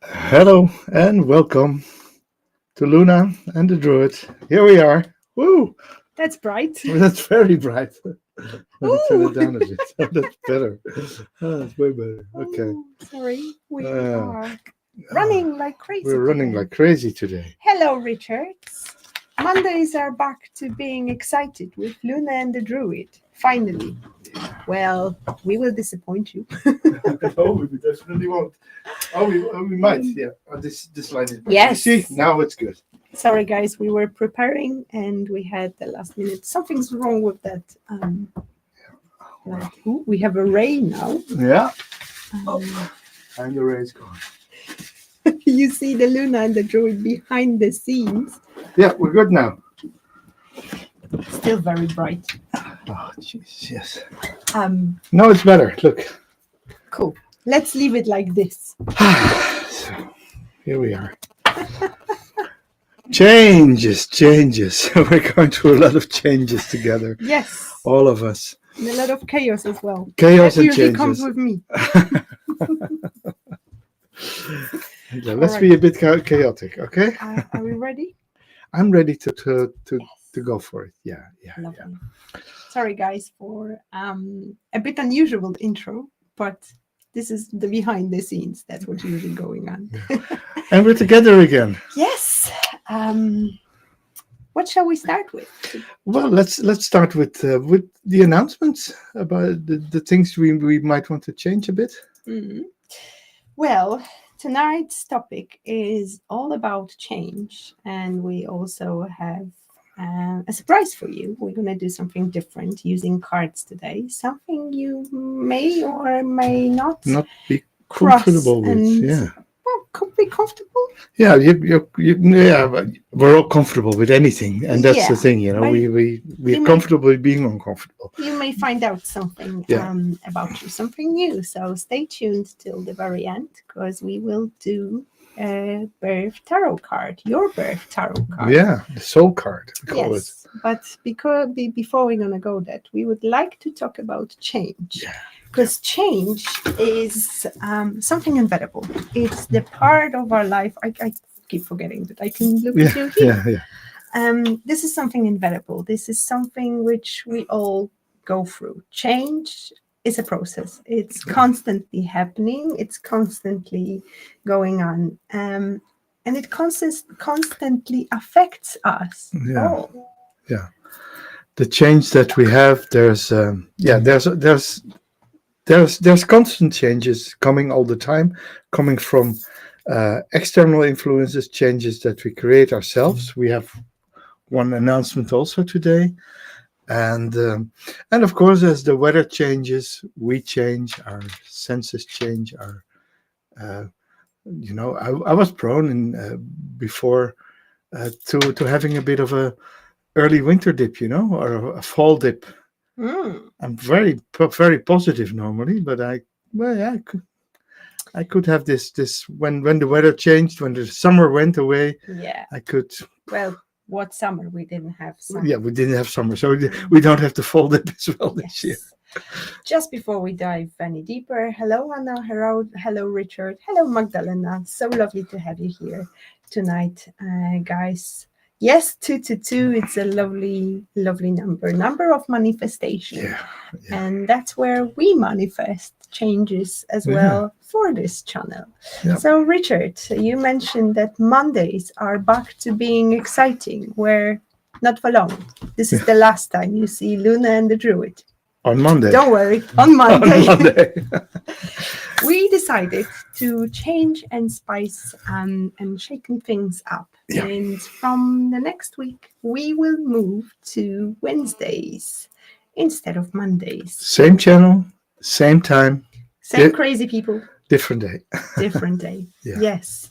Hello and welcome to Luna and the Druid. Here we are. Woo! That's bright. Well, that's very bright. Let me turn it Ooh. down a bit. That's better. That's way better. Okay. Oh, sorry, we Uh, are uh, running like crazy we're running today. like crazy today. Hello, Richards. Mondays are back to being excited with Luna and the Druid. Finally. Well, we will disappoint you. No, we definitely won't. We might. Yeah. Oh, this light is better. You Yes. see, now it's good. Sorry, guys, we were preparing and we had the last minute. Something's wrong with that. Ooh, we have a ray now. Yeah. Um, And the ray is gone. you see the Luna and the Druid behind the scenes. Yeah, we're good now. Still very bright. Oh, jeez, yes. No, it's better. Look. Cool. Let's leave it like this. So, here we are. Changes. We're going through a lot of changes together. Yes. All of us. And a lot of chaos as well. Chaos that and usually changes. comes with me. Yeah, let's be a bit chaotic, okay? Are we ready? I'm ready to Yes. go for it. Yeah. Lovely. Sorry, guys, for a bit unusual intro, but this is the behind the scenes. That's what's usually going on. And we're together again. Yes. What shall we start with? Well, let's start with the announcements about the things we might want to change a bit. Mhm. Well, tonight's topic is all about change, and we also have a surprise for you. We're going to do something different using cards today, something you may or may not be cross comfortable with. and Yeah. Be comfortable. Yeah, but we're all comfortable with anything, and that's the thing, we're comfortable with being uncomfortable. You may find out something about you, something new. So stay tuned till the very end, because we will do a birth tarot card, your birth tarot card. Yeah, the soul card, we call it. But before we're gonna go that, we would like to talk about change. Yeah. Because change is something inevitable. It's the part of our life. I keep forgetting that I can look at you here. This is something inevitable. This is something which we all go through. Change is a process. It's constantly happening. It's constantly going on. And it constantly affects us all. Yeah. The change that we have, there's constant changes coming all the time, coming from external influences, changes that we create ourselves. We have one announcement also today, and of course, as the weather changes, we change, our senses change. I was prone before to having a bit of a early winter dip, or a fall dip. I'm very positive normally, but I could have this when the weather changed, when the summer went away. Yeah, I could. Well, what summer? We didn't have summer. Yeah, we didn't have summer, so we don't have the fall dip as well this year. Just before we dive any deeper, hello Anna, hello Richard, hello Magdalena. So lovely to have you here tonight, guys. Yes, 222. It's a lovely number of manifestation. Yeah. And that's where we manifest changes as well for this channel. So Richard, you mentioned that Mondays are back to being exciting, where not for long. This is the last time you see Luna and the Druid. On Monday. Don't worry, on Monday. On Monday. We decided to change and spice and shaking things up. Yeah. And from the next week, we will move to Wednesdays instead of Mondays. Same channel, same time. Same crazy people. Different day. Different day. Yeah. Yes.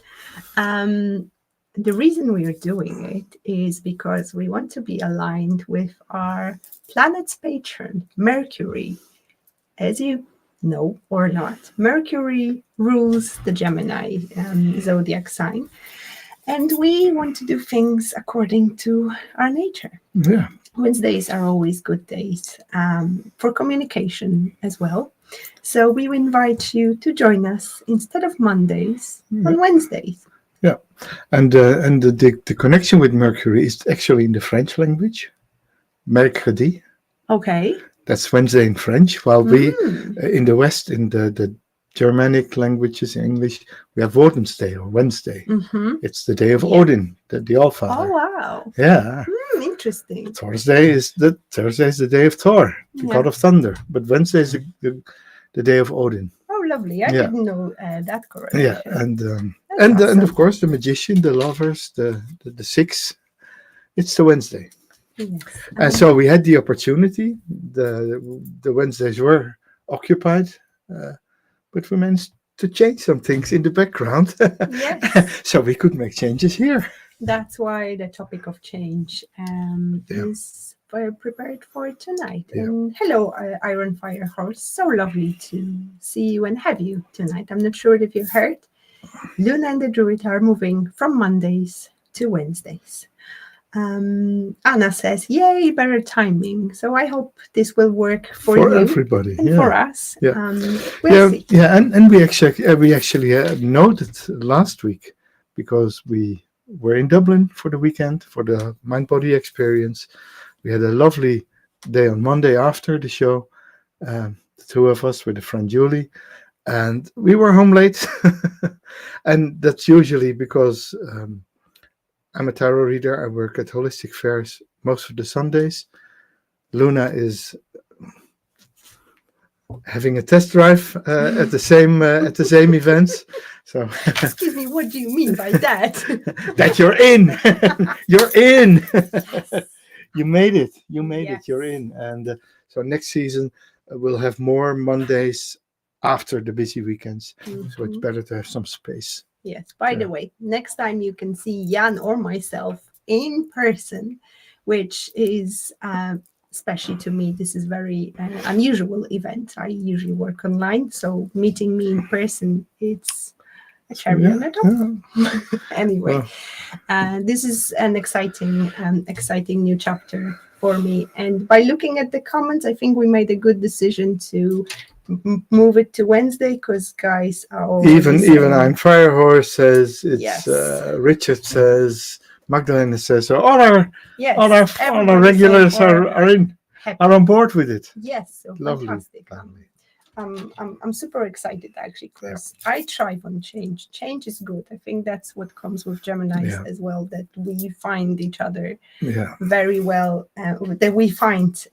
The reason we are doing it is because we want to be aligned with our planet's patron, Mercury. As you know or not, Mercury rules the Gemini zodiac sign. And we want to do things according to our nature. Yeah. Wednesdays are always good days for communication as well. So we invite you to join us instead of Mondays on Wednesdays. Yeah, and the connection with Mercury is actually in the French language, mercredi. Okay. That's Wednesday in French. While we Mm. in the West, in the Germanic languages, in English, we have Wednesday or Wednesday. Mm-hmm. It's the day of Yeah. Odin, the All Father. Oh, wow. Yeah. Interesting. Thursday is the day of Thor, the god Yeah. of thunder. But Wednesday is the day of Odin. Oh, lovely. I Yeah. didn't know that Yeah, correlation. and That's and awesome. of course the magician, the lovers, the six. It's the Wednesday. Yes. And so we had the opportunity. The Wednesdays were occupied, but we managed to change some things in the background, Yes. so we could make changes here. That's why the topic of change Yeah. is prepared for tonight. Yeah. And hello, Iron Fire Horse. So lovely to see you and have you tonight. I'm not sure if you heard. Luna and the Druid are moving from Mondays to Wednesdays. Anna says, "Yay, better timing." So I hope this will work for you everybody. and Yeah. for us. Yeah. We'll see. Yeah, and we actually noted last week because we were in Dublin for the weekend for the Mind Body Experience. We had a lovely day on Monday after the show. The two of us with a friend Julie, and we were home late, and that's usually because I'm a tarot reader. I work at Holistic Fairs most of the Sundays. Luna is having a test drive at the same events. So, excuse me, what do you mean by that? that you're in, you're in. You made it. You made it. You're in. And so next season we'll have more Mondays after the busy weekends. Mm-hmm. So it's better to have some space. Yes. By the way, next time you can see Jan or myself in person, which is especially to me, this is very unusual event. I usually work online, so meeting me in person, it's a cherry on the top. Anyway, this is an exciting new chapter for me. And by looking at the comments, I think we made a good decision to move it to Wednesday because guys are all even I'm Firehorse says it's yes. Richard says, Magdalena says, so all our regulars are on board with it. Yes, so lovely. Fantastic. I'm super excited actually because I thrive on change. Change is good. I think that's what comes with Geminis as well, that we find each other very well, that we find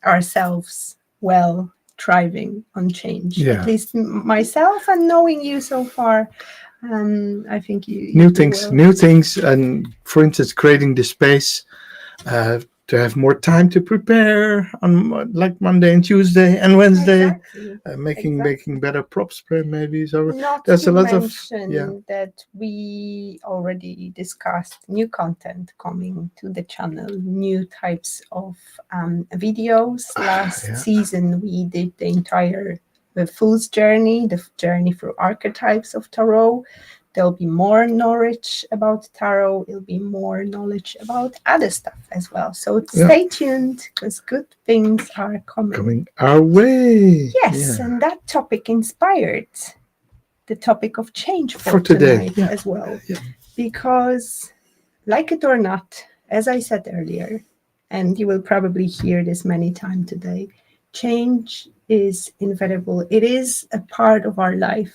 ourselves well thriving on change. At least myself, and knowing you so far, I think you new things, and for instance, creating the space to have more time to prepare on like Monday and Tuesday and Wednesday, making better props maybe. So there's a lot of that we already discussed new content coming to the channel, new types of videos. Last season we did the entire Fool's Journey, the journey through archetypes of tarot. There'll be more knowledge about tarot. There'll be more knowledge about other stuff as well. So stay tuned because good things are coming our way. Yes, and that topic inspired the topic of change for today as well. Because, like it or not, as I said earlier, and you will probably hear this many times today, change is inevitable. It is a part of our life.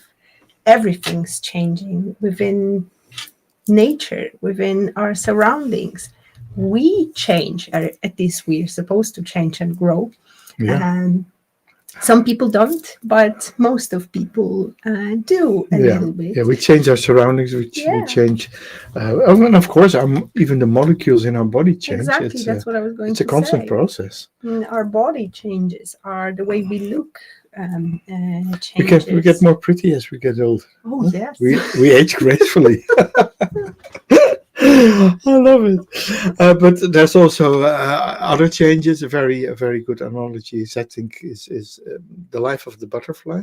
Everything's changing within nature, within our surroundings. We change, at least we're supposed to change and grow. Some people don't, but most of people do a little bit. Yeah, we change our surroundings. We change, and of course, even the molecules in our body change. Exactly, that's what I was going to say. It's a constant process. Our body changes, the way we look changes. We get more pretty as we get old. Oh, yes. We age gracefully. I love it. But there's also other changes. A very good analogy is, I think, is the life of the butterfly.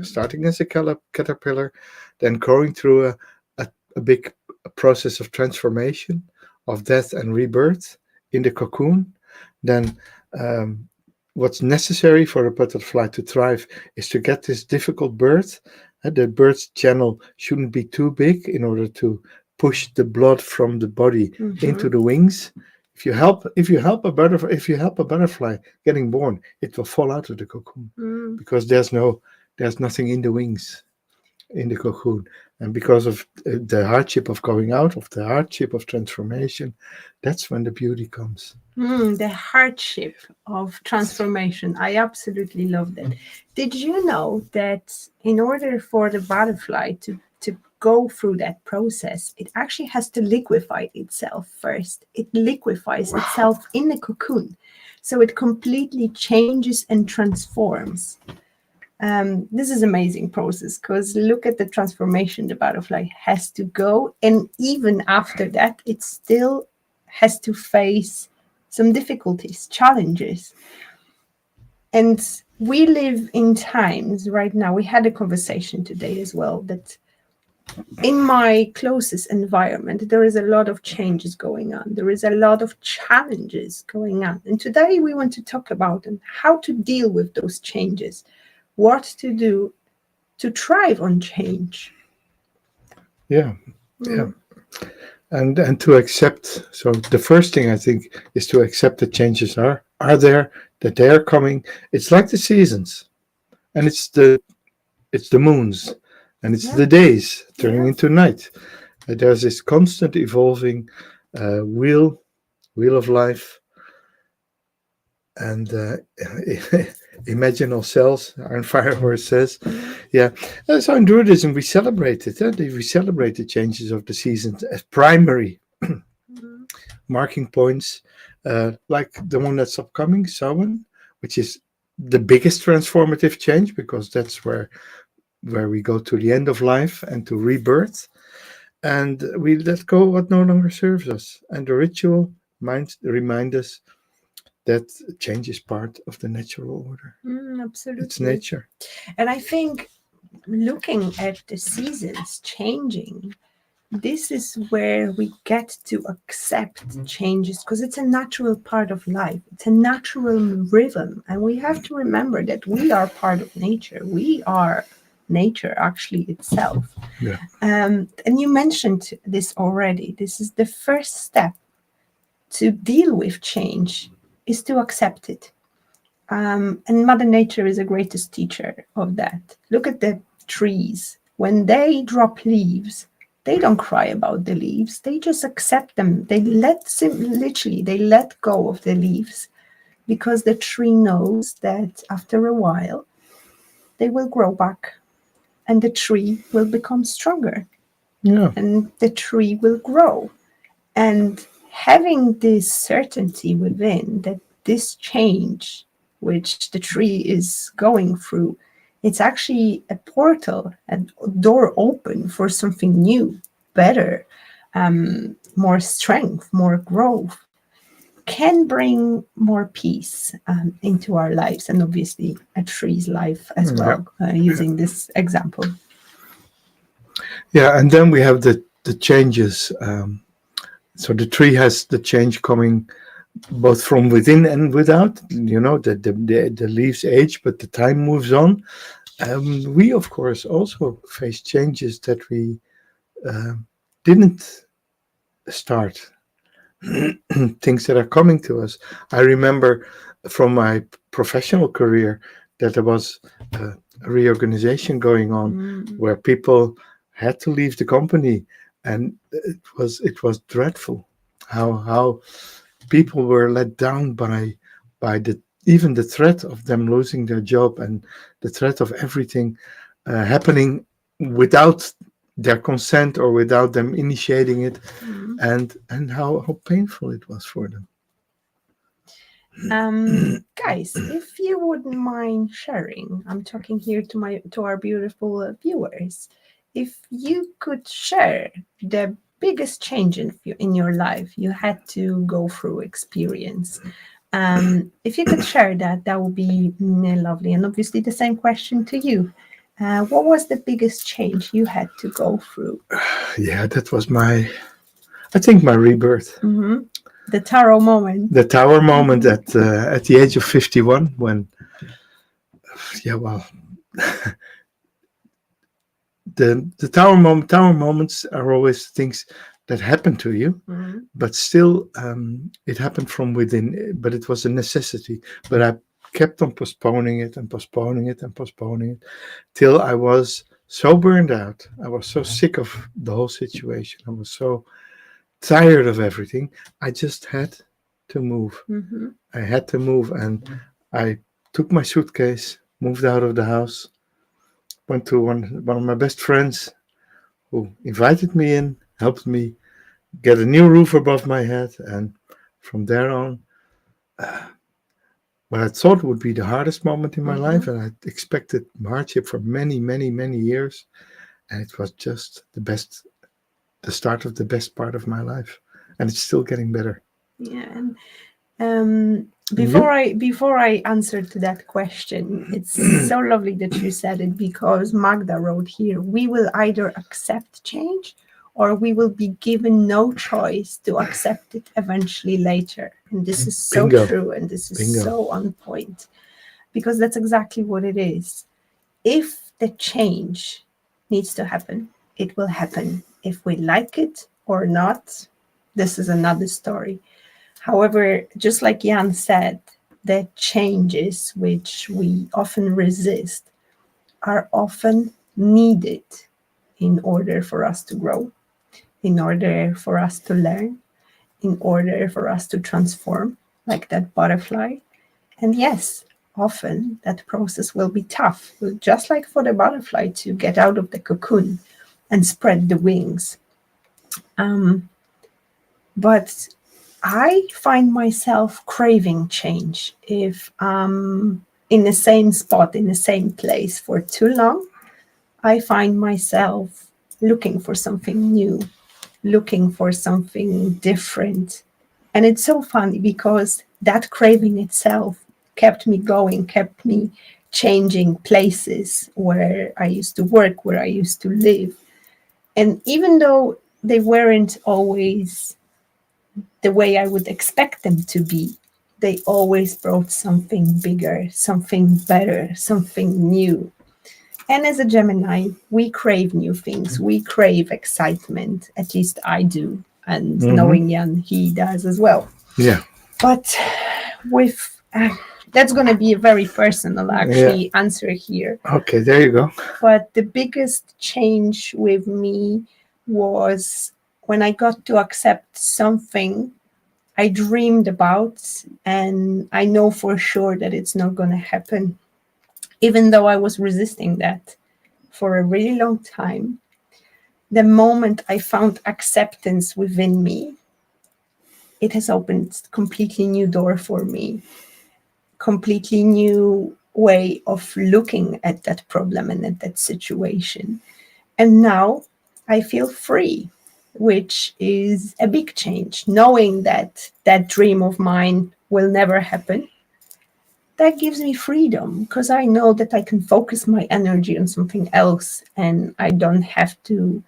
Starting as a caterpillar, then going through a big process of transformation, of death and rebirth in the cocoon, then what's necessary for a butterfly to thrive is to get this difficult birth. The bird's channel shouldn't be too big in order to push the blood from the body into Mhm. the wings. If you help a butterfly getting born, it will fall out of the cocoon Mm. because there's nothing in the wings in the cocoon. And because of the hardship of going out, of the hardship of transformation, that's when the beauty comes. The hardship of transformation. I absolutely love that. Did you know that in order for the butterfly to go through that process, it actually has to liquefy itself first? It liquefies itself in the cocoon. So it completely changes and transforms. This is amazing process because look at the transformation the butterfly has to go, and even after that, it still has to face some difficulties, challenges. And we live in times right now. We had a conversation today as well that in my closest environment, there is a lot of changes going on. There is a lot of challenges going on. And today we want to talk about and how to deal with those changes, what to do to thrive on change. Yeah, yeah. Mm. And to accept. So the first thing I think is to accept that changes are there, that they are coming. It's like the seasons, and it's the moons, and it's Yeah, the days turning yeah. into night. There's this constant evolving wheel of life, and imagine ourselves. Iron Firehorse says, Mm. yeah. So in Druidism, we celebrate it. We celebrate the changes of the seasons as primary Mm. marking points, like the one that's upcoming, Samhain, which is the biggest transformative change because that's where we go to the end of life and to rebirth, and we let go what no longer serves us. And the ritual remind us that change is part of the natural order. It's Absolutely. nature. And I think looking at the seasons changing, this is where we get to accept changes because it's a natural part of life. It's a natural rhythm. And we have to remember that we are part of nature. We are nature actually itself. Yeah. And you mentioned this already. This is the first step to deal with change is to accept it. And Mother Nature is the greatest teacher of that. Look at the trees. When they drop leaves, they don't cry about the leaves. They just accept them. Literally, they let go of the leaves because the tree knows that after a while, they will grow back and the tree will become stronger Yeah. and the tree will grow. And having this certainty within that this change, which the tree is going through, it's actually a portal, a door open for something new, better, more strength, more growth, can bring more peace into our lives and obviously a tree's life as Yeah. well, using this example. Yeah. And then we have the changes. So the tree has the change coming both from within and without. The leaves age, but the time moves on. We, of course, also face changes that we uh, didn't start, things that are coming to us. I remember from my professional career that there was a reorganization going on Mm. where people had to leave the company, and it was dreadful how people were let down by the even the threat of them losing their job and the threat of everything happening without their consent or without them initiating it, Mm. and how painful it was for them. Guys, if you wouldn't mind sharing, I'm talking here to our beautiful viewers. If you could share the biggest change in your life you had to go through experience, if you could share that, that would be lovely. And obviously, the same question to you. What was the biggest change you had to go through? Yeah, that was I think my rebirth. Mm-hmm. The tarot moment. The tower moment at the age of 51, when, yeah, well, tower moments are always things that happen to you, but still, it happened from within. But it was a necessity. But I kept on postponing it and postponing it and postponing it till I was so burned out. I was so sick of the whole situation. I was so tired of everything. I just had to move. I had to move, and I took my suitcase, moved out of the house, went to one of my best friends who invited me in, helped me get a new roof above my head, and from there on, what I thought would be the hardest moment in my life, and I expected hardship for many, many, many years, and it was just the start of the best part of my life, and it's still getting better. Yeah, and before I answer to that question, it's so lovely that you said it, because Magda wrote here, we will either accept change or we will be given no choice to accept it eventually later. And this is so Bingo. true, and this is Bingo. so on point, because that's exactly what it is. If the change needs to happen, it will happen. If we like it or not, this is another story. However, just like Jan said, the changes which we often resist are often needed in order for us to grow, in order for us to learn, in order for us to transform, like that butterfly. And yes, often that process will be tough, just like for the butterfly to get out of the cocoon and spread the wings. But I find myself craving change if I'm in the same spot, in the same place for too long. I find myself looking for something new, looking for something different. And it's so funny because that craving itself kept me going, kept me changing places where I used to work, where I used to live. And even though they weren't always the way I would expect them to be, they always brought something bigger, something better, something new. And as a Gemini, we crave new things. We crave excitement. At least I do. And knowing Jan, he does as well. Yeah. But with that's going to be a very personal, actually, answer here. Okay, there you go. But the biggest change with me was when I got to accept something I dreamed about, and I know for sure that it's not going to happen, even though I was resisting that for a really long time. The moment I found acceptance within me, it has opened completely new door for me, completely new way of looking at that problem and at that situation. And now I feel free, which is a big change. Knowing that that dream of mine will never happen, that gives me freedom, because I know that I can focus my energy on something else and I don't have to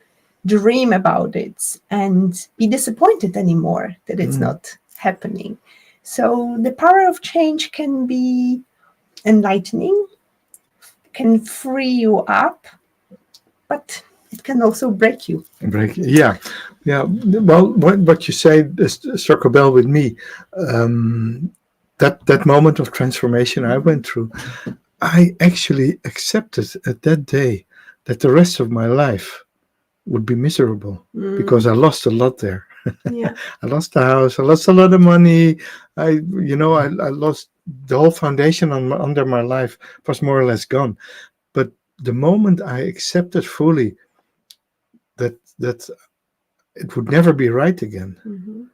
dream about it and be disappointed anymore that it's not happening. So the power of change can be enlightening, can free you up, but it can also break you. Yeah. Well, what you say struck a bell with me. That moment of transformation I went through, I actually accepted at that day that the rest of my life would be miserable because I lost a lot there. Yeah. I lost the house. I lost a lot of money. I lost the whole foundation under my life was more or less gone. But the moment I accepted fully that it would never be right again,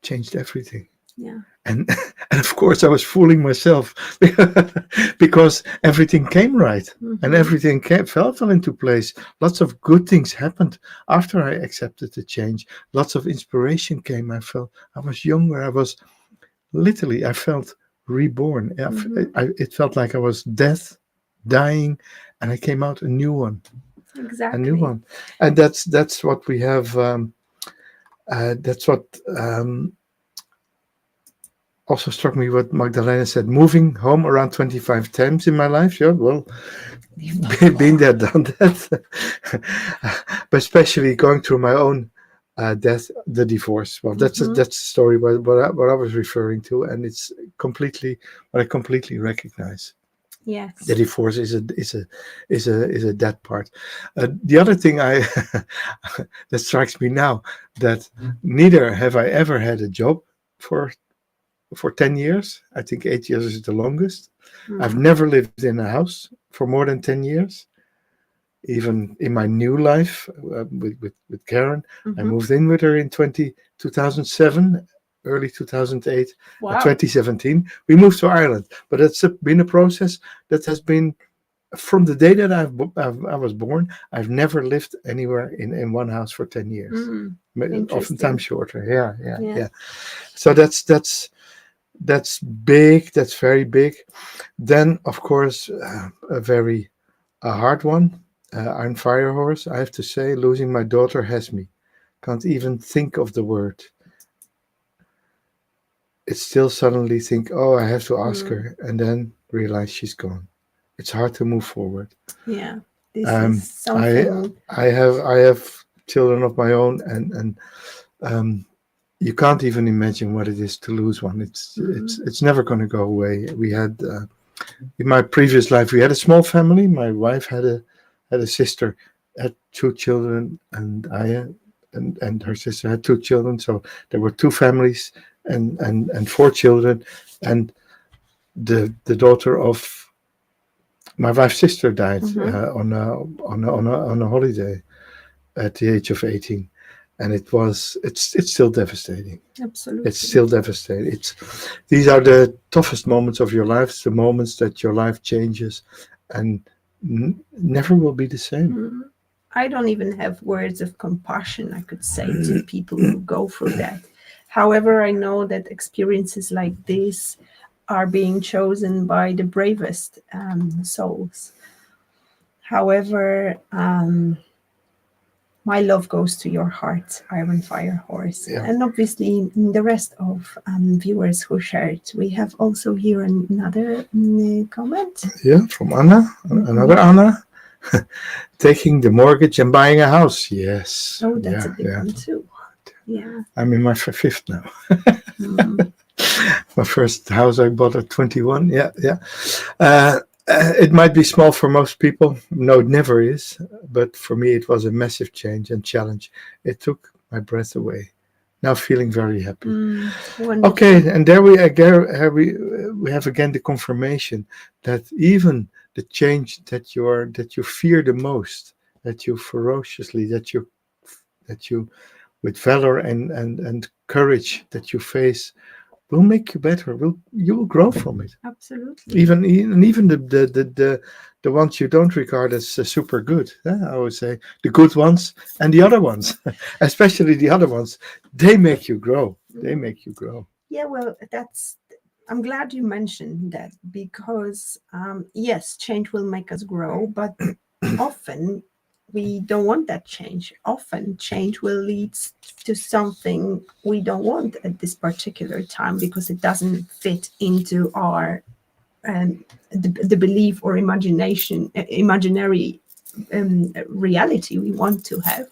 changed everything. Yeah. And and of course I was fooling myself because everything came right and everything fell into place. Lots of good things happened after I accepted the change. Lots of inspiration came. I was younger. I felt reborn. It felt like I was dying, and I came out a new one. Exactly. A new one. And that's what we have. That's what also struck me what Magdalena said, moving home around 25 times in my life. Yeah, well, been there, done that. But especially going through my own death, the divorce. Well, that's Mhm. that's the story what I was referring to, and it's completely what I completely recognize. The Yes. divorce is a dead part. The other thing I that strikes me now, that neither have I ever had a job for 10 years. I think 8 years is the longest. I've Mm. never lived in a house for more than 10 years. Even in my new life with Karen, I Mhm. moved in with her in 2007, early 2008, Wow. 2017. We moved to Ireland, but it's been a process that has been from the day that I was born. I've never lived anywhere in one house for 10 years. Mm. Oftentimes Interesting. shorter. Yeah, yeah, Yeah. yeah. So that's big. That's very big. Then, of course, a very hard one. I'm fire horse. I have to say, losing my daughter has me. Can't even think of the word. It's still suddenly think, oh, I have to ask Mm. her, and then realize she's gone. It's hard to move forward. Yeah. This is Um, I something. I have children of my own, and you can't even imagine what it is to lose one. It's it's Mm. it's never going to go away. We had in my previous life, we had a small family. My wife had a sister, had two children, and and her sister had two children. So there were two families and four children, and the daughter of my wife's sister died Mhm. on a holiday at the age of 18, and it's still devastating. It's Absolutely. still devastating. These are the toughest moments of your life, the moments that your life changes, and never will be the same. Mm. I don't even have words of compassion I could say to people who go through that. However, I know that experiences like this are being chosen by the bravest souls. However, my love goes to your heart, Iron Fire Horse, Yeah, and obviously the rest of viewers who shared. We have also here another comment. yeah. From Anna, another Mhm. Anna, taking the mortgage and buying a house. Yes, Oh, that's a yeah, big yeah. one too. Yeah. I'm in my fifth now. Mm. My first house I bought at 21. Yeah, yeah. Uh, it might be small for most people. No, it never is. But for me, it was a massive change and challenge. It took my breath away. Now feeling very happy. Mm. Wonderful. Okay, and there we again we have again the confirmation that even the change that you fear the most, that you ferociously, that you with valor and courage that you face will make you better. Will you will grow from it. Absolutely. Even the ones you don't regard as super good, I would say the good ones and the other ones, especially the other ones, they make you grow. They Mm. make you grow. Yeah, well, that's. I'm glad you mentioned that because, yes, change will make us grow, but often we don't want that change. Often change will lead to something we don't want at this particular time because it doesn't fit into our the belief or imaginary reality we want to have.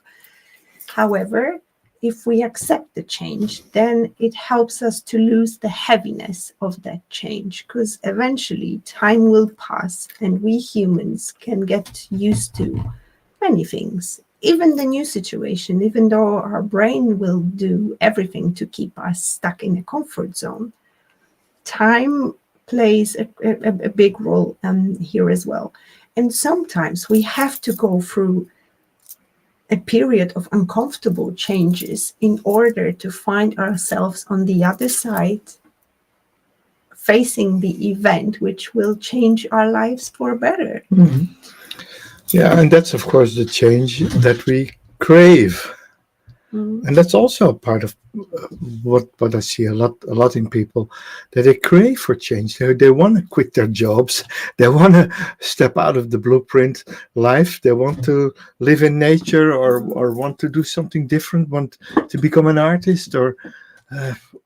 However, if we accept the change, then it helps us to lose the heaviness of that change because eventually time will pass and we humans can get used to many things. Even the new situation, even though our brain will do everything to keep us stuck in a comfort zone, time plays a big role here as well. And sometimes we have to go through a period of uncomfortable changes in order to find ourselves on the other side facing the event which will change our lives for better. Mhm. Yeah, and that's of course the change that we crave. Mm. And that's also a part of what I see a lot in people, that they crave for change. They want to quit their jobs. They want to step out of the blueprint life. They want to live in nature, or want to do something different. Want to become an artist, uh,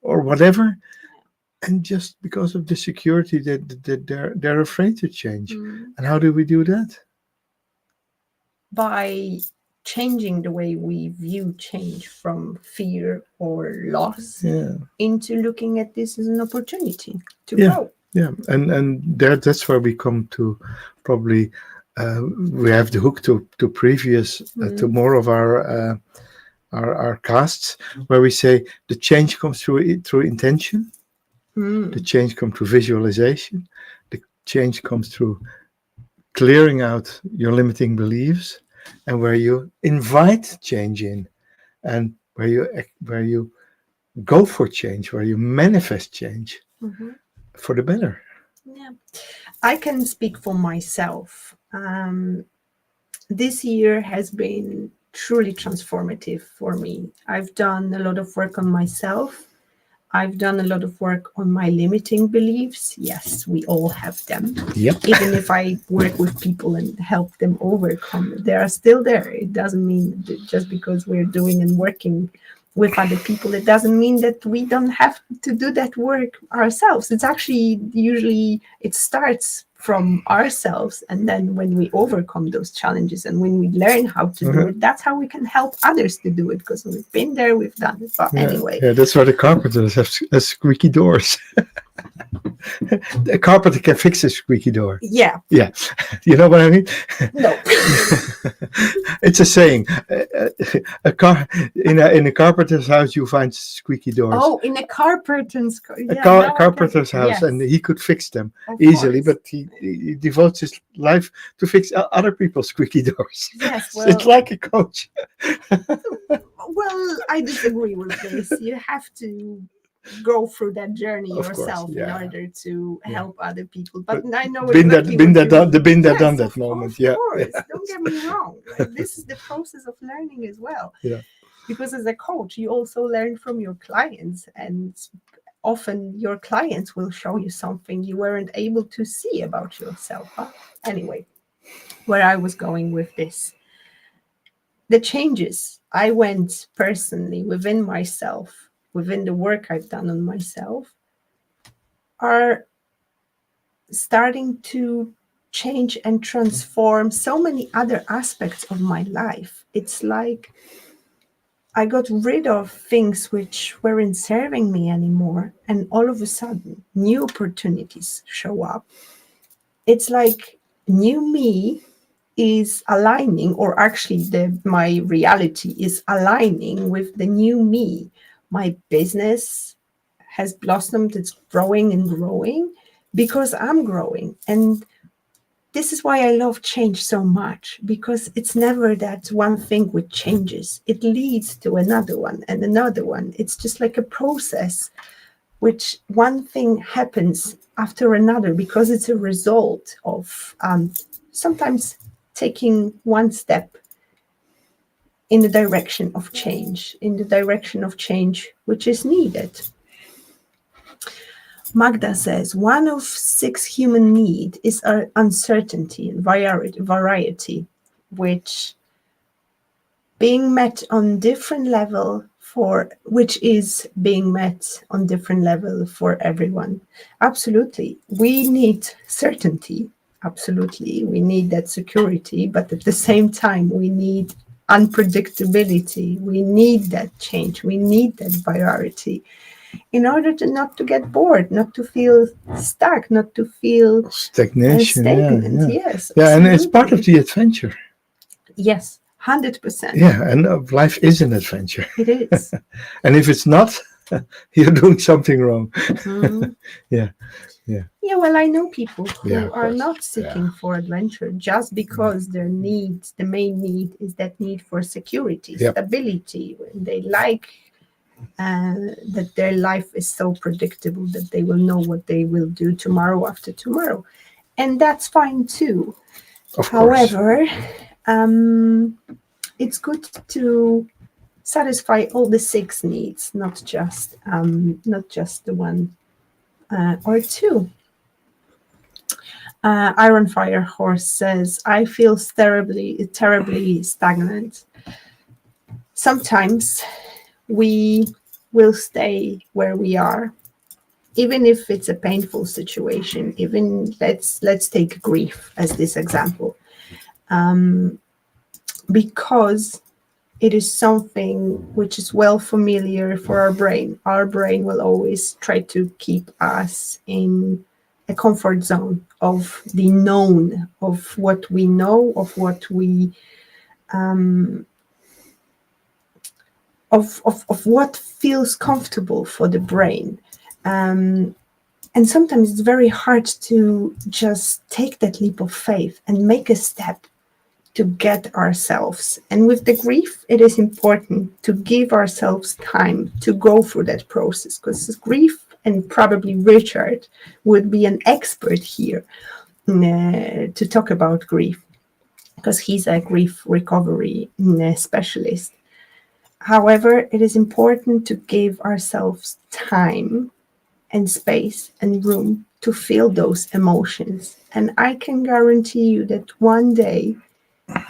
or whatever. And just because of the security that they're afraid to change. Mm. And how do we do that? By changing the way we view change from fear or loss into looking at this as an opportunity to grow. Yeah, and that's where we come to probably we have the hook to previous to more of our casts, where we say the change comes through intention, the change comes through visualization, the change comes through clearing out your limiting beliefs, and where you invite change in, and where you go for change, where you manifest change for the better. Yeah, I can speak for myself. This year has been truly transformative for me. I've done a lot of work on myself. I've done a lot of work on my limiting beliefs. Yes, we all have them. Yep. Even if I work with people and help them overcome it, they are still there. It doesn't mean that just because we're doing and working with other people, it doesn't mean that we don't have to do that work ourselves. It's actually usually it starts from ourselves, and then when we overcome those challenges and when we learn how to do it, that's how we can help others to do it, because we've been there, we've done it. But anyway, that's why the carpenters have squeaky doors. A carpenter can fix a squeaky door. Yeah. You know what I mean? No. It's a saying. In a carpenter's house, you find squeaky doors. Oh, in a carpenter's carpenter's house, yes. And he could fix them easily, but he devotes his life to fix other people's squeaky doors. Yes, well, it's like a coach. Well, I disagree with this. You have to go through that journey yourself in order to help other people. But I know been that done that moment. Of course. Don't get me wrong. Like, this is the process of learning as well. Yeah. Because as a coach, you also learn from your clients, and often your clients will show you something you weren't able to see about yourself. But anyway, where I was going with this. The changes I went personally within myself, within the work I've done on myself, are starting to change and transform so many other aspects of my life. It's like I got rid of things which weren't serving me anymore, and all of a sudden, new opportunities show up. It's like new me is aligning, or actually my reality is aligning with the new me. My business has blossomed, it's growing and growing because I'm growing. And this is why I love change so much, because it's never that one thing which changes. It leads to another one and another one. It's just like a process, which one thing happens after another because it's a result of sometimes taking one step in the direction of change, which is needed. Magda says, one of 6 human needs is uncertainty and variety, which being met on different level for everyone. Absolutely. We need certainty. Absolutely. We need that security, but at the same time, we need unpredictability. We need that change. We need that variety in order to not to get bored, not to feel stuck, not to feel stagnation. Stagnant. Yes. Yeah, and it's part of the adventure. Yes. 100%. Yeah, and life is an adventure. It is. And if it's not, you're doing something wrong. Yeah. Yeah, well, I know people who are not seeking for adventure just because their need, the main need, is that need for security, stability. They like that their life is so predictable that they will know what they will do tomorrow after tomorrow. And that's fine too. However, it's good to satisfy all the 6 needs, not just the one or 2. Iron Fire Horse says, I feel terribly stagnant. Sometimes we will stay where we are even if it's a painful situation, even let's take grief as this example, because it is something which is well familiar for our brain. Our brain will always try to keep us in a comfort zone of the known, of what we know, of what we of what feels comfortable for the brain. And sometimes it's very hard to just take that leap of faith and make a step to get ourselves. And with the grief, it is important to give ourselves time to go through that process, because grief, and probably Richard would be an expert here to talk about grief, because he's a grief recovery specialist. However, it is important to give ourselves time and space and room to feel those emotions. And I can guarantee you that one day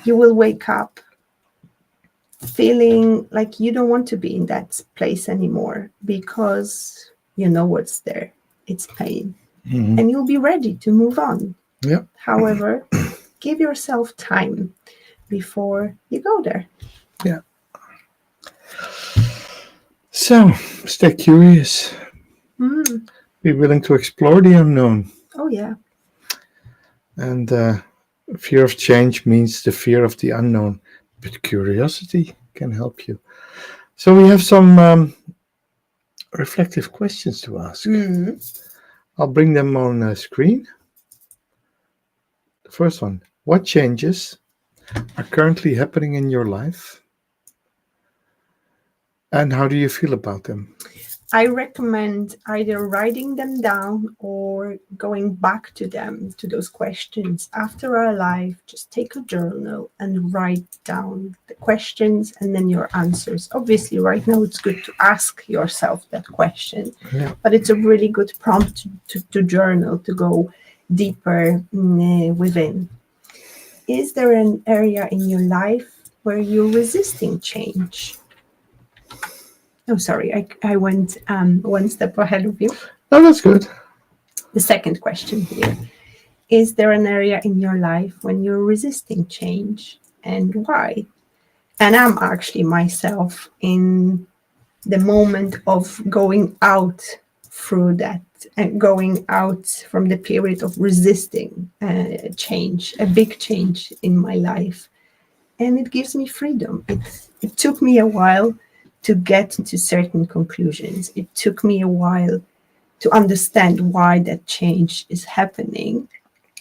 you will wake up feeling like you don't want to be in that place anymore, because you know what's there. It's pain. Mm-hmm. And you'll be ready to move on. Yeah. However, give yourself time before you go there. Yeah. So, stay curious. Be willing to explore the unknown. Oh, yeah. And fear of change means the fear of the unknown. But curiosity can help you. So, we have some reflective questions to ask. I'll bring them on screen. The first one: what changes are currently happening in your life? And how do you feel about them? I recommend either writing them down or going back to them, to those questions after our life. Just take a journal and write down the questions and then your answers. Obviously, right now it's good to ask yourself that question, but it's a really good prompt to journal, to go deeper within. Is there an area in your life where you're resisting change? Oh, sorry, I went one step ahead of you. Oh, that's good. The second question here: is there an area in your life when you're resisting change, and why? And I'm actually myself in the moment of going out through that and going out from the period of resisting change, a big change in my life. And it gives me freedom. It took me a while to get to certain conclusions. It took me a while to understand why that change is happening.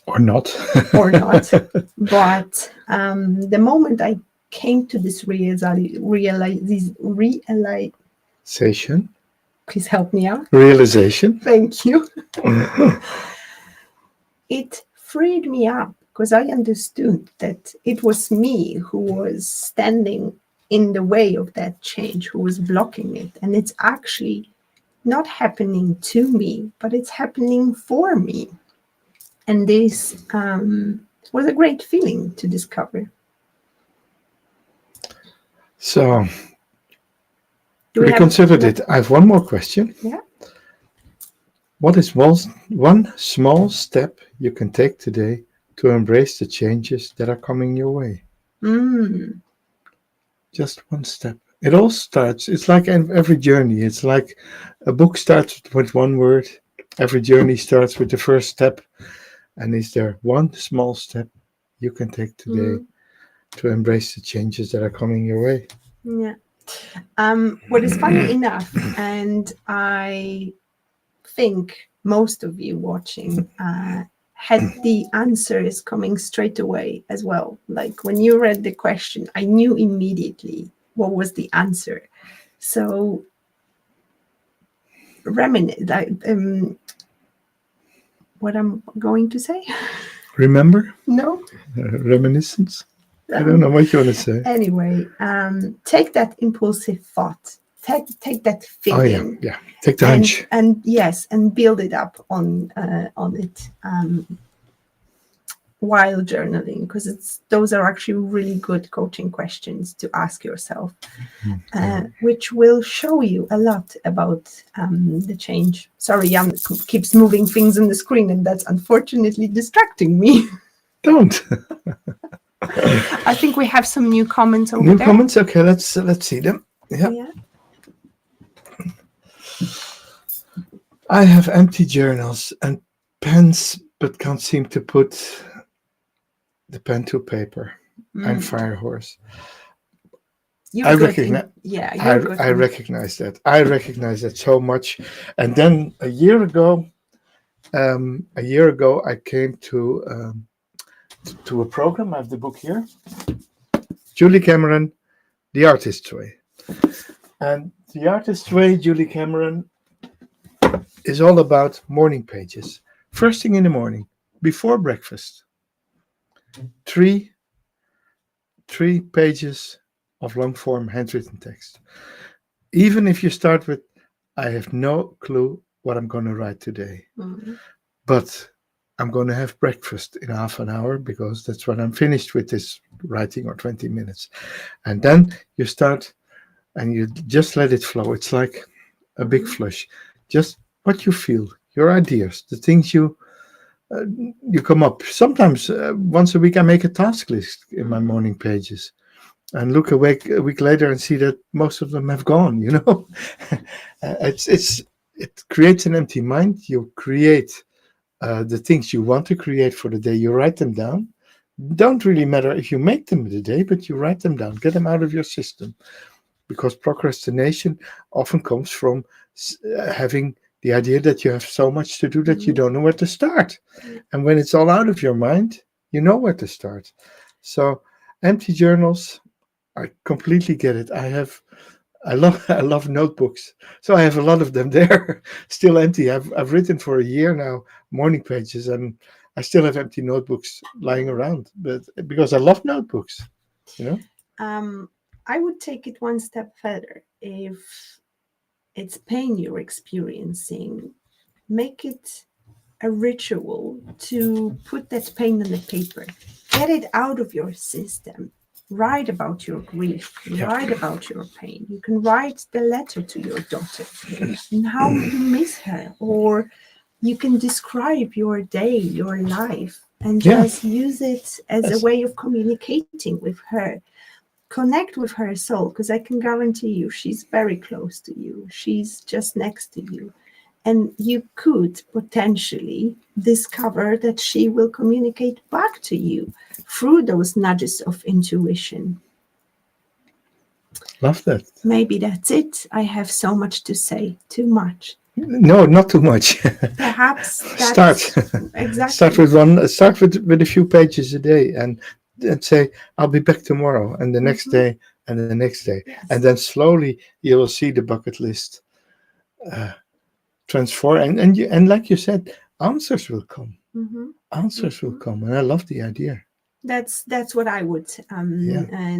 Or not. Or not. But the moment I came to this realization. Please help me out. Realization. Thank you. It freed me up, because I understood that it was me who was standing in the way of that change, who was blocking it. And it's actually not happening to me, but it's happening for me. And this was a great feeling to discover. So, we considered it. I have one more question. Yeah. What is one small step you can take today to embrace the changes that are coming your way? Just one step. It all starts, it's like every journey. It's like a book starts with one word. Every journey starts with the first step. And is there one small step you can take today to embrace the changes that are coming your way? Yeah. What is funny enough, and I think most of you watching had the answers coming straight away as well. Like when you read the question, I knew immediately what was the answer. So what I'm going to say? Remember? No. Reminiscence? I don't know what you want to say. Anyway, take that impulsive thought. Take that feeling. Oh yeah. Take the hunch. And yes, and build it up on it. while journaling, because those are actually really good coaching questions to ask yourself, which will show you a lot about the change. Sorry, Jan keeps moving things on the screen, and that's unfortunately distracting me. Don't. I think we have some new comments over New there. comments? Okay, let's see them. Yeah. I have empty journals and pens, but can't seem to put the pen to paper. I'm Firehorse. I recognize. I recognize that. I recognize that so much. And then a year ago, I came to a program. I have the book here. Julie Cameron, The Artist's Way. And The Artist's Way, Julie Cameron, is all about morning pages. First thing in the morning, before breakfast. Three pages of long form handwritten text. Even if you start with, I have no clue what I'm going to write today, but I'm going to have breakfast in half an hour because that's when I'm finished with this writing, or 20 minutes. And then you start and you just let it flow. It's like a big flush. Just what you feel, your ideas, the things you come up. Sometimes once a week I make a task list in my morning pages and look a week later and see that most of them have gone, it creates an empty mind. You create the things you want to create for the day. You write them down. Don't really matter if you make them the day, but you write them down. Get them out of your system, because procrastination often comes from having the idea that you have so much to do that you don't know where to start. And when it's all out of your mind, you know where to start. So empty journals, I completely get it. I love notebooks. So I have a lot of them there, still empty. I've written for a year now, morning pages, and I still have empty notebooks lying around, but because I love notebooks, I would take it one step further. If it's pain you're experiencing, make it a ritual to put that pain on the paper. Get it out of your system. Write about your grief. Write about your pain. You can write the letter to your daughter and how you miss her, or you can describe your day, your life, and just use it as a way of communicating with her. Connect with her soul, because I can guarantee you she's very close to you. She's just next to you. And you could potentially discover that she will communicate back to you through those nudges of intuition. Love that. Maybe that's it. I have so much to say. Too much. No, not too much. Perhaps start. Exactly. Start with a few pages a day, and say, I'll be back tomorrow, and the next day, and the next day. Yes. And then slowly you will see the bucket list transform, and like you said, answers will come. Answers will come, and I love the idea. That's what I would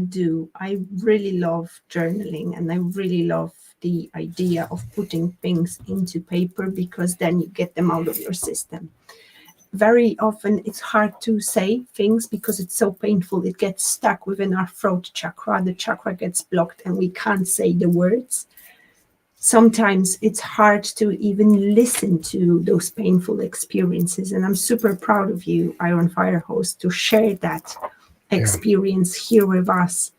do. I really love journaling, and I really love the idea of putting things into paper, because then you get them out of your system. Very often it's hard to say things because it's so painful. It gets stuck within our throat chakra. The chakra gets blocked and we can't say the words. Sometimes it's hard to even listen to those painful experiences. And I'm super proud of you, Iron Fire Host, to share that experience here with us,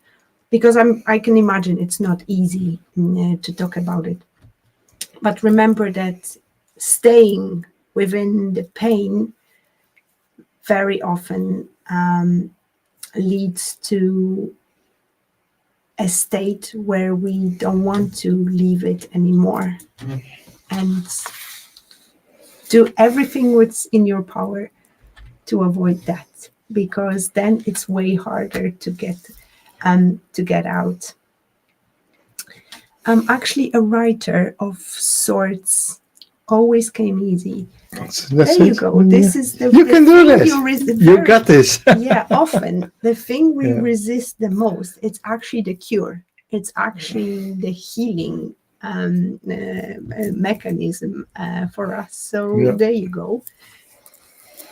because I can imagine it's not easy to talk about it. But remember that staying within the pain very often leads to a state where we don't want to leave it anymore. And do everything what's in your power to avoid that, because then it's way harder to get out. I'm actually a writer of sorts. Always came easy. There you go. This is the you can do this. You got this. Often the thing we resist the most, it's actually the cure. It's actually the healing mechanism for us. So there you go.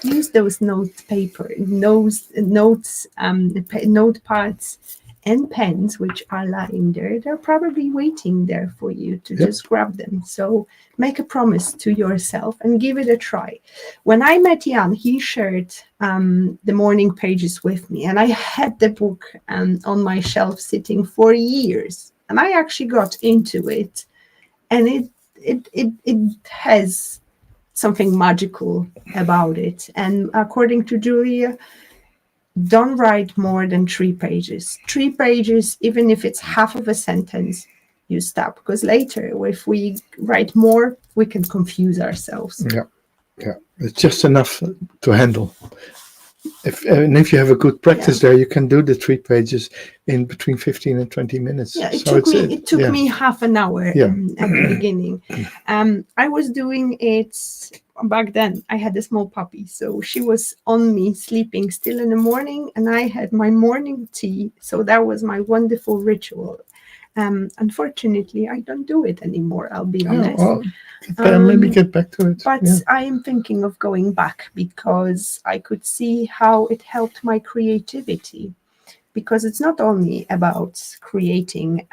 use those notepads and pens which are lying there. They're probably waiting there for you to just grab them. So make a promise to yourself and give it a try. When I met Jan, he shared the morning pages with me, and I had the book on my shelf sitting for years, and I actually got into it, and it has something magical about it. And according to Julia, don't write more than 3 pages. 3 pages, even if it's half of a sentence, you stop, because later, if we write more, we can confuse ourselves. Yeah, it's just enough to handle. If you have a good practice there, you can do the 3 pages in between 15 and 20 minutes. Yeah, it took me half an hour at the beginning. I was doing it back then. I had a small puppy, so she was on me sleeping still in the morning, and I had my morning tea. So that was my wonderful ritual. Unfortunately, I don't do it anymore, I'll be honest. Maybe get back to it. But I am thinking of going back, because I could see how it helped my creativity. Because it's not only about creating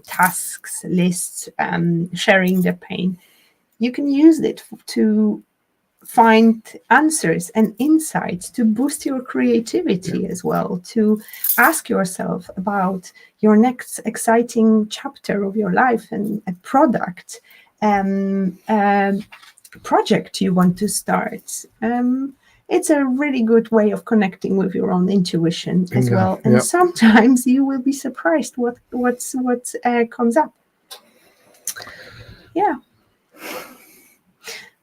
tasks, lists, sharing the pain. You can use it to find answers and insights to boost your creativity as well, to ask yourself about your next exciting chapter of your life and a project you want to start. It's a really good way of connecting with your own intuition as well. And sometimes you will be surprised what comes up. Yeah.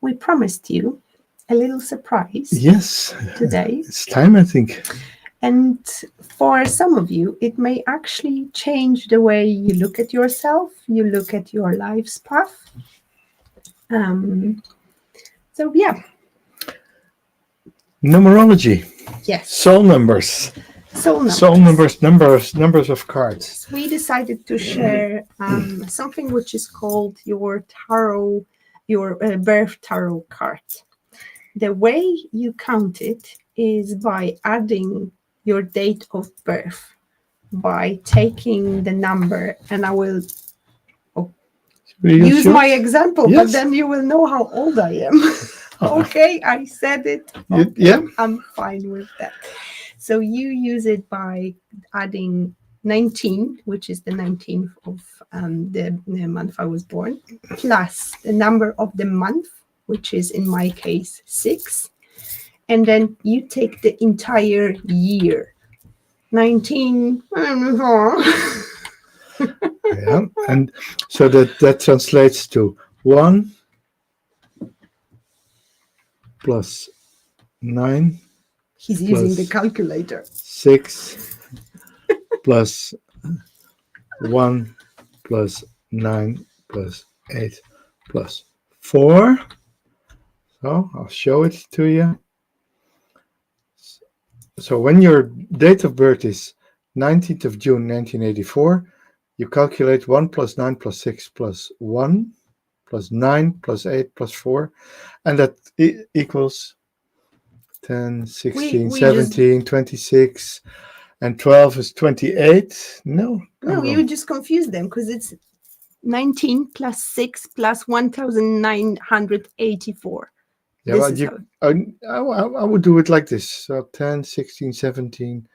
We promised you a little surprise. Yes. Today. It's time, I think. And for some of you, it may actually change the way you look at yourself, you look at your life's path. So, yeah. Numerology. Yes. Soul numbers. Numbers of cards. We decided to share something which is called your tarot, your birth tarot card. The way you count it is by adding your date of birth, by taking the number, and I will use my example, but then you will know how old I am. Okay, I said it. Okay, I'm fine with that. So you use it by adding 19, which is the 19th of the month I was born, plus the number of the month, which is in my case 6. And then you take the entire year. 19. And so that translates to 1 plus 9. He's using the calculator. 6 plus 1 plus 9 plus 8 plus 4. So I'll show it to you. So when your date of birth is 19th of June 1984, you calculate 1 plus 9 plus 6 plus 1 plus 9 plus 8 plus 4, and that equals 10, 16, 17, 26, and 12 is 28. No, you just confuse them, because it's 19 plus 6 plus 1984. Yeah, I would do it like this. So 10, 16, 17,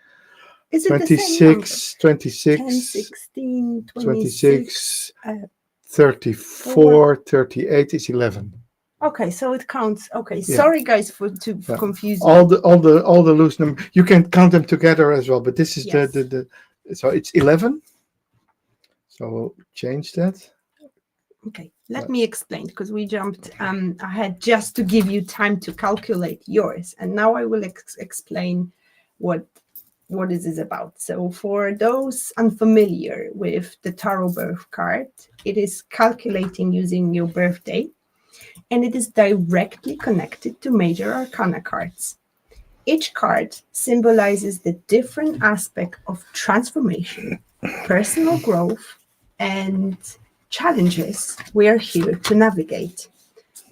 26, 26, 10, 16, 26, 34, 38 is 11. Okay, so it counts. Okay, sorry guys for confusing. All the loose numbers. You can count them together as well, but this is the so it's 11. So we'll change that. Okay, let me explain, because we jumped ahead just to give you time to calculate yours, and now I will explain what this is about. So for those unfamiliar with the tarot birth card, it is calculating using your birthday, and it is directly connected to major arcana cards. Each card symbolizes the different aspect of transformation, personal growth, and challenges we are here to navigate.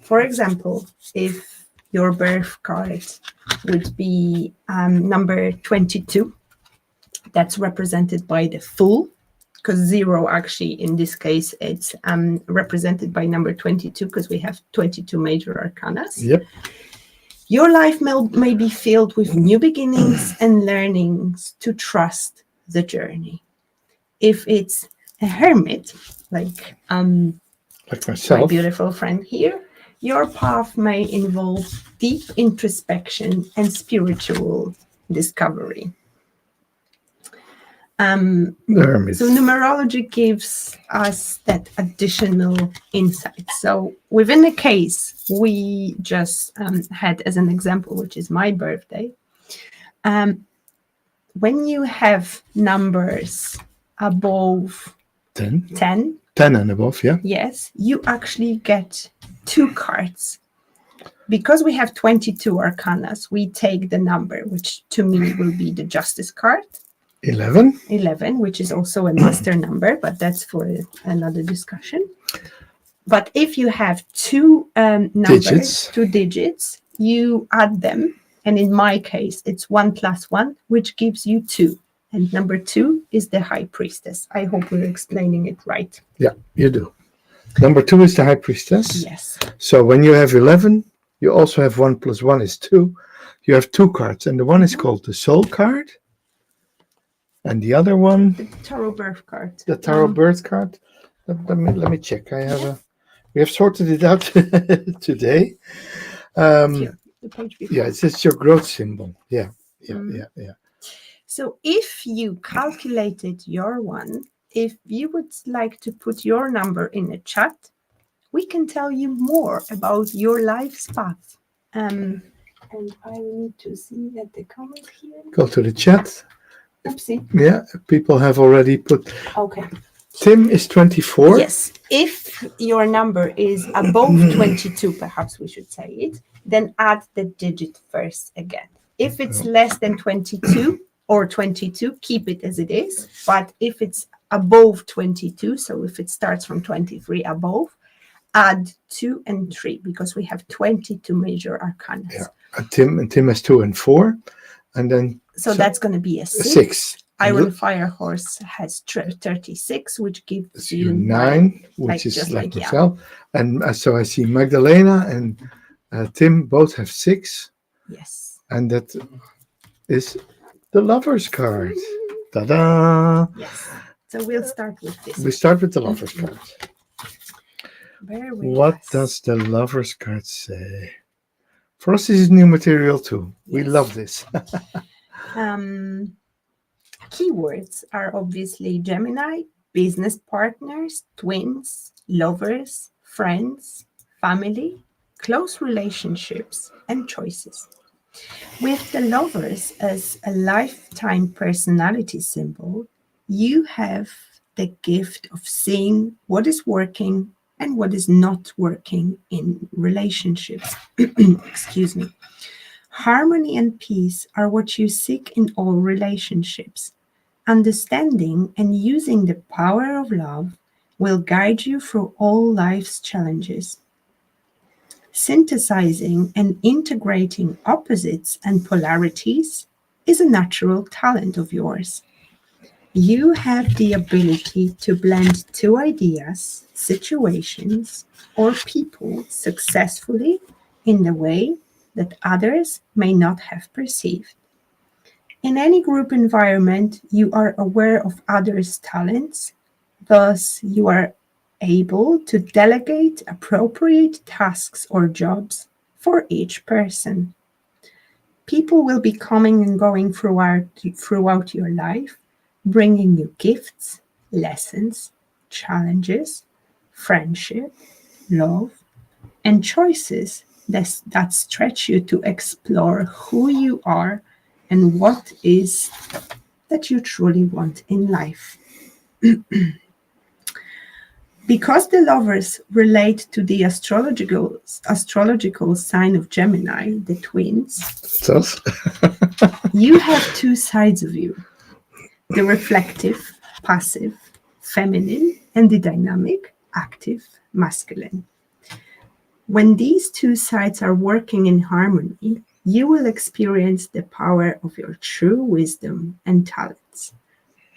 For example, if your birth card would be number 22. That's represented by the Fool, because 0 actually in this case it's represented by number 22 because we have 22 major arcanas. Yep. Your life may be filled with new beginnings and learnings to trust the journey. If it's a hermit, like myself, my beautiful friend here, your path may involve deep introspection and spiritual discovery. So numerology gives us that additional insight. So within the case we just had as an example, which is my birthday, when you have numbers above 10 and above, yeah. Yes, you actually get 2 cards. Because we have 22 arcanas, we take the number, which to me will be the Justice card. 11, which is also a master number, but that's for another discussion. But if you have 2 numbers, 2 digits, you add them. And in my case, it's 1 + 1, which gives you 2. And number 2 is the High Priestess. I hope we're explaining it right. Yeah, you do. Number 2 is the High Priestess. Yes. So when you have 11, you also have 1 + 1 is 2. You have 2 cards, and the one is called the Soul card. And the other one, the Tarot Birth card. The Tarot Birth card. Let me check. We have sorted it out today. The page before. Yeah, it's your growth symbol. Yeah. So if you calculated your one, if you would like to put your number in the chat, we can tell you more about your life's path. And I need to see that the comment here. Go to the chat. Oopsie. Yeah, people have already put. Okay. Tim is 24. Yes. If your number is above 22, perhaps we should say it, then add the digit first again. If it's less than 22 or 22, keep it as it is. But if it's above 22, so if it starts from 23 above, add 2 and 3 because we have 22 major arcana. Yeah. And Tim has 2 and 4. And then so that's going to be a 6. Iron Fire Horse has 36, which gives you 9, which is like myself. And so I see Magdalena and Tim both have 6. Yes. And that is the Lover's card. Ta-da! Yes. So we'll start with this. We start with the Lover's card. What does the Lover's card say? For us, this is new material too. Yes. We love this. Keywords are obviously Gemini, business partners, twins, lovers, friends, family, close relationships, and choices. With the Lovers as a lifetime personality symbol, you have the gift of seeing what is working and what is not working in relationships. Excuse me. Harmony and peace are what you seek in all relationships. Understanding and using the power of love will guide you through all life's challenges. Synthesizing and integrating opposites and polarities is a natural talent of yours. You have the ability to blend 2 ideas, situations, or people successfully in the way that others may not have perceived. In any group environment, you are aware of others' talents, thus you are able to delegate appropriate tasks or jobs for each person. People will be coming and going throughout your life, bringing you gifts, lessons, challenges, friendship, love, and choices that stretch you to explore who you are and what is that you truly want in life. Because the Lovers relate to the astrological sign of Gemini, the twins, you have 2 sides of you. The reflective, passive, feminine, and the dynamic, active, masculine. When these two sides are working in harmony, you will experience the power of your true wisdom and talents.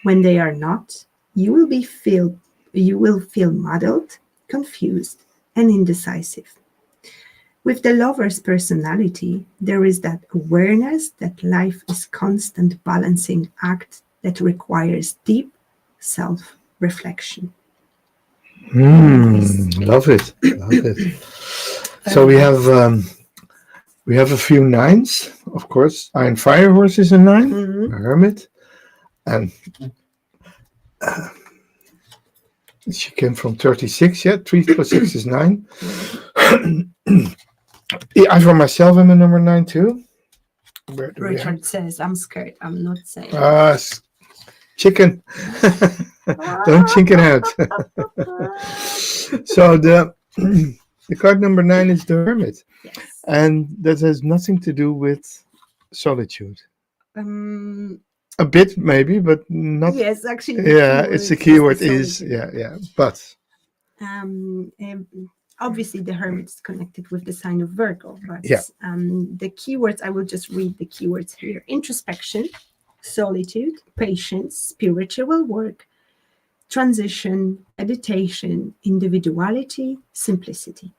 When they are not, you will feel muddled, confused, and indecisive. With the lover's personality, there is that awareness that life is constant balancing act that requires deep self-reflection. Nice. Love it. Love it. So we have a few nines, of course. Iron Fire Horse is a 9, a hermit, and she came from 36. Yeah, 3 plus 6 is 9. I for myself am a number 9 too. Where do we have? Richard says, I'm scared. I'm not saying. Chicken. Don't chicken out. So the card number 9 is the hermit. Yes. And that has nothing to do with solitude. A bit maybe, but not. Yes, actually. Yeah, it's the keyword is yeah. But obviously the hermit is connected with the sign of Virgo, but yeah. The keywords, I will just read the keywords here: introspection, solitude, patience, spiritual work, transition, meditation, individuality, simplicity.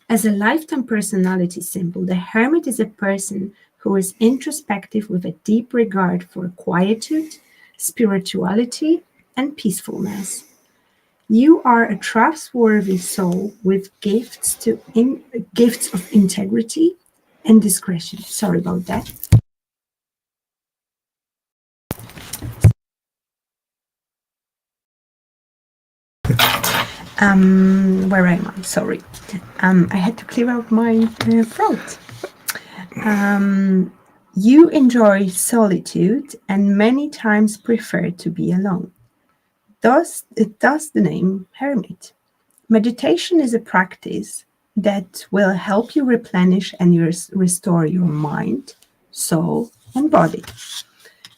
As a lifetime personality symbol, the hermit is a person who is introspective with a deep regard for quietude, spirituality, and peacefulness. You are a trustworthy soul with gifts of integrity and discretion. Sorry about that. Where am I? Sorry. I had to clear out my throat. You enjoy solitude and many times prefer to be alone. Thus the name hermit. Meditation is a practice that will help you replenish and restore your mind, soul, and body.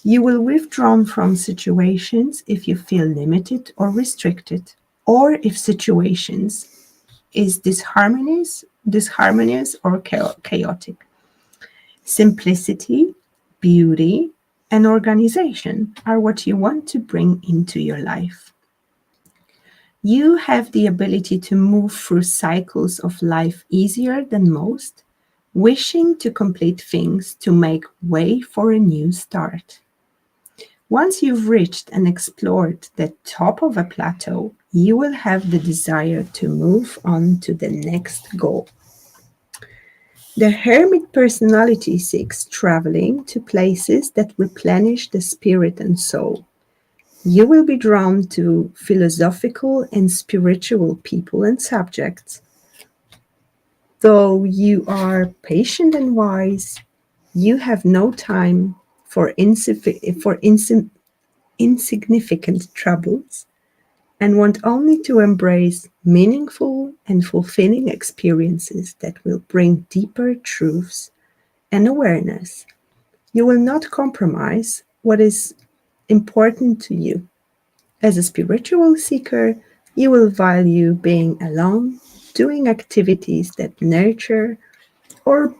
You will withdraw from situations if you feel limited or restricted, or if situations is disharmonious or chaotic. Simplicity, beauty, and organization are what you want to bring into your life. You have the ability to move through cycles of life easier than most, wishing to complete things to make way for a new start. Once you've reached and explored the top of a plateau, you will have the desire to move on to the next goal. The hermit personality seeks traveling to places that replenish the spirit and soul. You will be drawn to philosophical and spiritual people and subjects. Though you are patient and wise, you have no time for insignificant troubles and want only to embrace meaningful and fulfilling experiences that will bring deeper truths and awareness. You will not compromise what is important to you. As a spiritual seeker, you will value being alone, doing activities that nurture, or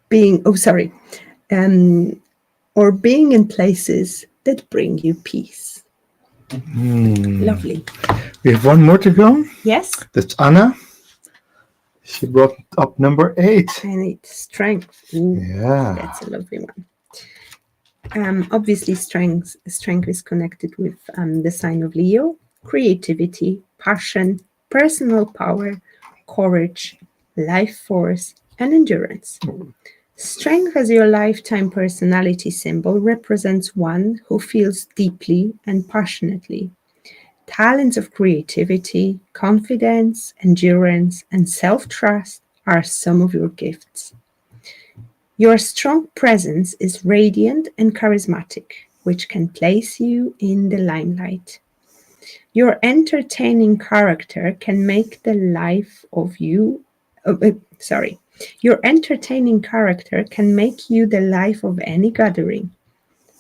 being, or being in places that bring you peace. Lovely. We have one more to go. Yes. That's Anna. She brought up number 8. And it's strength. Ooh, yeah. That's a lovely one. Obviously, strength is connected with the sign of Leo, creativity, passion, personal power, courage, life force, and endurance. Strength as your lifetime personality symbol represents one who feels deeply and passionately. Talents of creativity, confidence, endurance, and self-trust are some of your gifts. Your strong presence is radiant and charismatic, which can place you in the limelight. Your entertaining character can make the life of you. Your entertaining character can make you the life of any gathering.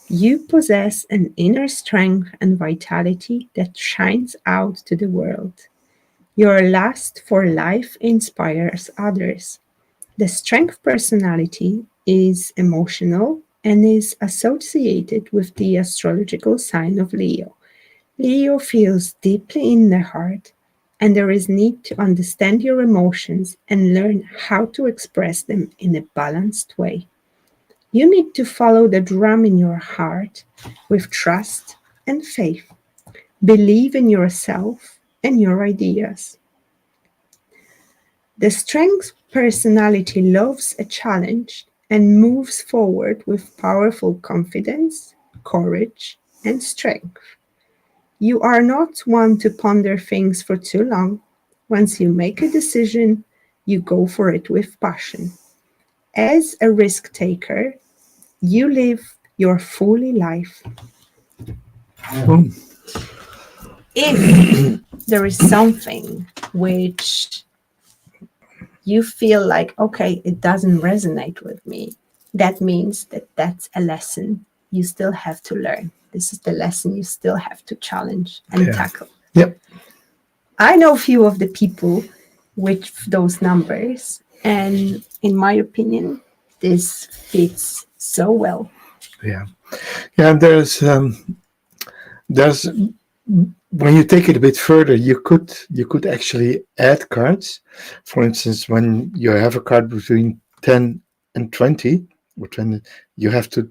You possess an inner strength and vitality that shines out to the world. Your lust for life inspires others. The strength personality is emotional and is associated with the astrological sign of Leo. Leo feels deeply in the heart, and there is need to understand your emotions and learn how to express them in a balanced way. You need to follow the drum in your heart with trust and faith. Believe in yourself and your ideas. The strength personality loves a challenge and moves forward with powerful confidence, courage, and strength. You are not one to ponder things for too long. Once you make a decision, you go for it with passion. As a risk taker, you live your fully life. Boom. If there is something which you feel like, okay, it doesn't resonate with me, that means that that's a lesson you still have to learn. This is the lesson you still have to challenge and Yeah. tackle. Yep. I know a few of the people with those numbers, and in my opinion, this fits so well. Yeah. Yeah. And there's when you take it a bit further, you could actually add cards. For instance, when you have a card between 10 and 20, or 20, you have to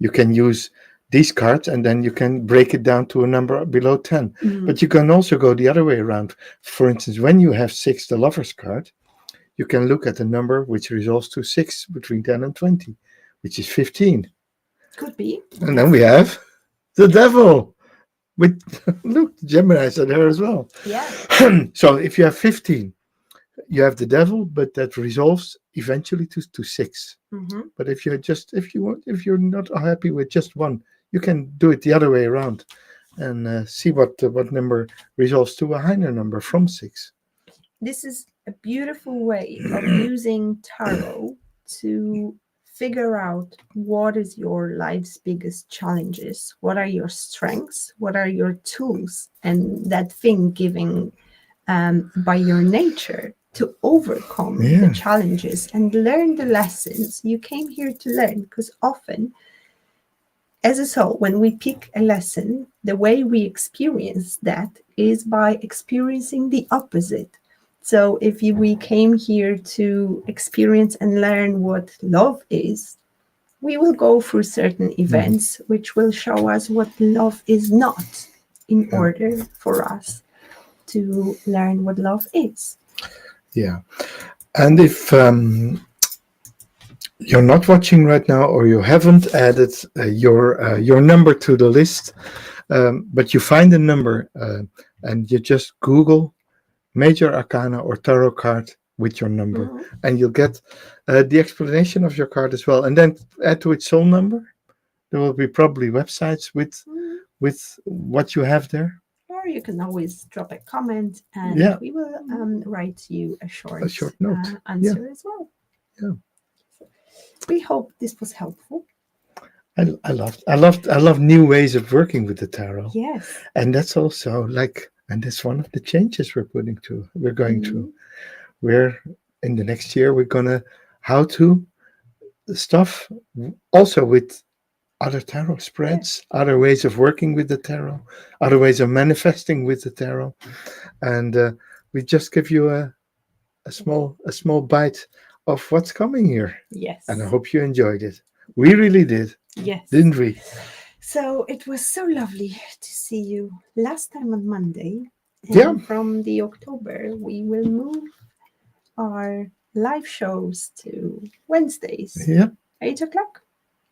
you can use these cards and then you can break it down to a number below 10. Mhm. But you can also go the other way around. For instance, when you have 6, the lover's card, you can look at the number which resolves to 6 between 10 and 20, which is 15. Could be. And Yeah. then we have the devil. With look, Gemini's are there as well. Yeah. So if you have 15, you have the devil, but that resolves eventually to 6. Hmm. But if you're not happy with just one, you can do it the other way around and see what number resolves to a higher number from 6. This is a beautiful way of using tarot to figure out what is your life's biggest challenges, what are your strengths, what are your tools, and that thing giving by your nature to overcome the Yeah, challenges and learn the lessons you came here to learn. Because often, as a soul, when we pick a lesson, the way we experience that is by experiencing the opposite. So, if we came here to experience and learn what love is, we will go through certain mhm, events which will show us what love is not in yeah, order for us to learn what love is. yeah. And if you're not watching right now, or you haven't added your number to the list, but you find a number and you just Google Major Arcana or Tarot card with your number, Mhm. and you'll get the explanation of your card as well. And then add to its soul number. There will be probably websites Mhm. with what you have there. Or you can always drop a comment and Yeah, we will write you a a short short note. Yeah, answer as well. yeah. We hope this was helpful. I love new ways of working with the tarot, Yes. and that's also and that's one of the changes we're going through. Mhm. We're in the next year we're gonna how to stuff also with other tarot Yeah. spreads, other ways of working with the tarot, other ways of manifesting with the tarot, and we just give you a small bite of what's coming here, and I Yes. hope you enjoyed it. We really did, Yes. didn't we? So it was so lovely to see you last time on Monday. Yeah, And from the October, we will move our live shows to Wednesdays, yeah. 8 o'clock,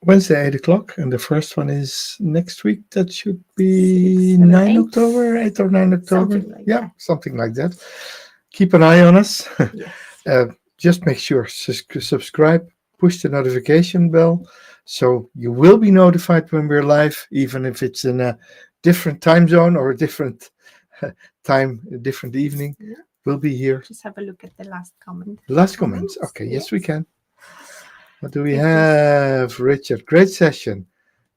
Wednesday, 8 o'clock, and the first one is next week. That should six, be seven, 9 eight, October, 8 or 9 October. something like Yeah, that. something like that. Keep an eye on us. Yes. uh, just make sure subscribe, push the notification bell, so you will be notified when we're live, even if it's in a different time zone or a different time, a different evening. Yeah. We'll be here. Just have a look at the last Last comments. comments. Okay, yes, we Yes. can. What do we It was have, Richard? Great session.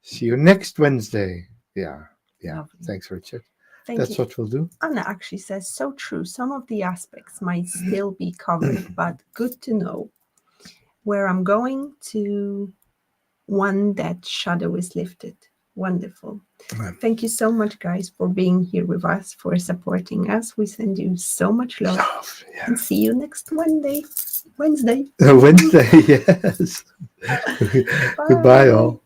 See you next Wednesday. Yeah, yeah. lovely. Thanks, Richard. That's what we'll do. Anna actually says, so true. Some of the aspects might still be covered, but good to know. Where I'm going to, one that shadow is lifted. Wonderful. Thank you so much, guys, for being here with us, for supporting us. We send you so much love. And see you next Wednesday. Wednesday, yes. Goodbye, all.